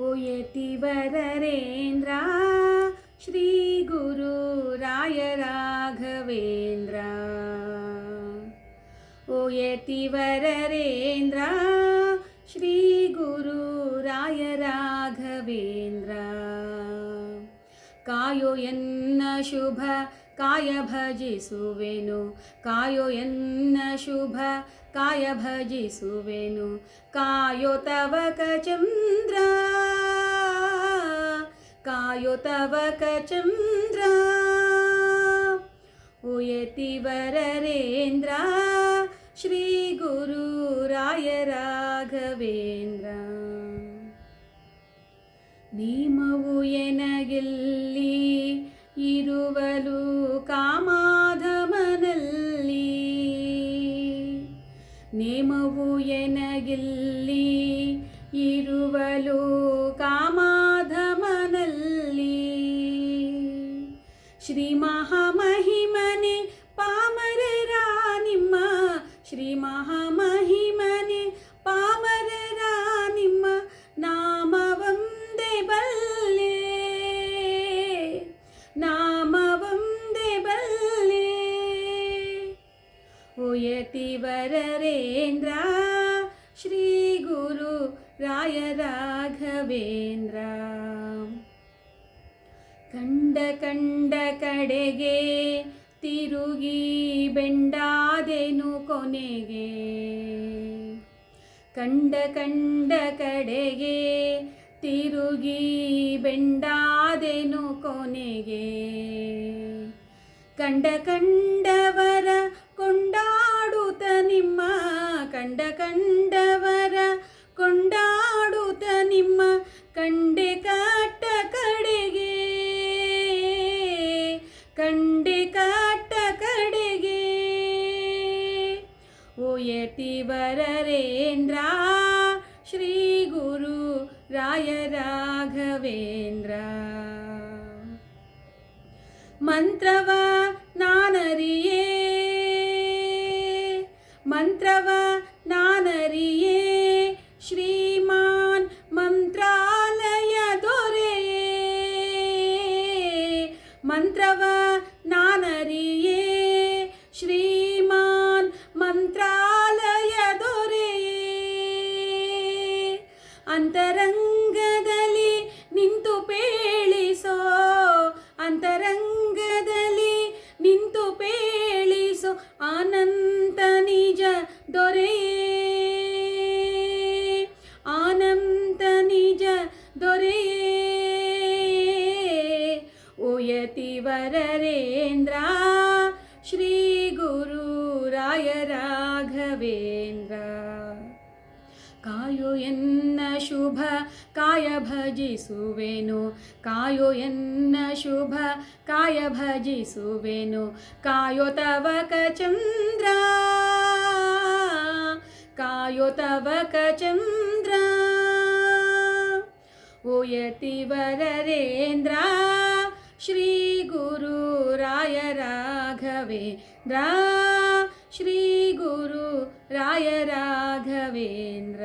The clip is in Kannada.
ओ यतिवरेन्द्र श्री गुरु राय राघवेन्द्र ओ यतिवरेन्द्र श्री गुरु राय राघवेन्द्र कायो ಎನ್ನ ಶುಭ ಕಾಯ ಭಜಿಸುವೆನು ಕಾಯೋ ಎನ್ನ ಶುಭ ಕಾಯ ಭಜಿಸುವೆನು ಕಾಯೋ ತವಕ ಚಂದ್ರ ಕಾಯೋ ತವಕ ಚಂದ್ರ ಓ ಯತಿವರೇಂದ್ರ ಶ್ರೀ ಗುರು ರಾಯ ರಾಘವೇಂದ್ರ ನೇಮವು ಎನಗಿಲ್ಲಿ ಇರುವಲು ಕಾಮಾಧಮನಲ್ಲಿ ನೇಮವು ಎನಗಿಲ್ಲಿ ಇರುವಲು ಕಾಮಾಧಮನಲ್ಲಿ ಶ್ರೀ ಮಹಾಮಹಿಮನೆ ಪಾಮರರ ನಿಮ್ಮ ಶ್ರೀ ಮಹಾಮಹಿಮನೆ ಪಾಮರರ ನಿಮ್ಮ ನಾಮವಂದೇ ಬಲ್ಲೆ ನಾಮವಂದೇ ಬಲ್ಲೆ ಓ ಯತಿವರೇಂದ್ರ ಶ್ರೀ ಗುರು ರಾಯ ರಾಘವೇಂದ್ರ ಕಂಡ ಕಂಡ ಕಡೆಗೆ ತಿರುಗಿ ಬೆಂಡಾದೆನು ಕೊನೆಗೆ ಕಂಡ ಕಂಡ ಕಡೆಗೆ ತಿರುಗಿ ಬೆಂಡಾದೆನು ಕೊನೆಗೆ ಕಂಡ ಕಂಡವರ ಕೊಂಡಾಡುತ್ತ ನಿಮ್ಮ ಕಂಡ ಕಂಡವರ ಕೊಂಡಾಡುತ್ತ ನಿಮ್ಮ ಕಂಡೆ ಕಟ್ಟ ಕಡೆಗೆ ಕಂಡೆ ಕಟ್ಟ ಕಡೆಗೆ ಓ ಯತಿವರೇಂದ್ರ ಶ್ರೀ ಗುರು ರಾಯ ರಾಘವೇಂದ್ರ ಮಂತ್ರವ ನಾನರಿಯೇ ಮಂತ್ರವ ನಾನರಿಯೇ ಶ್ರೀಮಾನ್ ಮಂತ್ರಾಲಯ ದೊರೆಯೇ ಮಂತ್ರವ ನಾನರಿಯೇ ಶ್ರೀಮಾನ್ ಮಂತ್ರಾಲಯ ದೊರೆಯೇ ಅಂತರಂಗದಲ್ಲಿ ನಿಂತು ಪೇಳಿಸೋ ಅಂತರಂಗದಲ್ಲಿ ನಿಂತು ಪೇಳಿಸೋ ಅನಂತ ನಿಜ ದೊರೆಯೇ ಅನಂತ ನಿಜ ದೊರೆಯೇ ಓ ಯತಿವರೇಂದ್ರ ಶ್ರೀ ಗುರು ರಾಯ ರಾಘವೇಂದ್ರ ಕಾಯೋ ಎನ್ನ ಶುಭ ಕಾಯ ಭಜಿಸುವೆನು ಕಾಯೋ ಎನ್ನ ಶುಭ ಕಾಯ ಭಜಿಸುವೆನು ಕಾಯೋ ತವಕ ಚಂದ್ರ ಕಾಯೋ ತವಕ ಚಂದ್ರ ಓ ಯತಿವರೇಂದ್ರ ಶ್ರೀ ಗುರು ರಾಯ ರಾಘವೇಂದ್ರ ಶ್ರೀ ಗುರು ರಾಯ ರಾಘವೇಂದ್ರ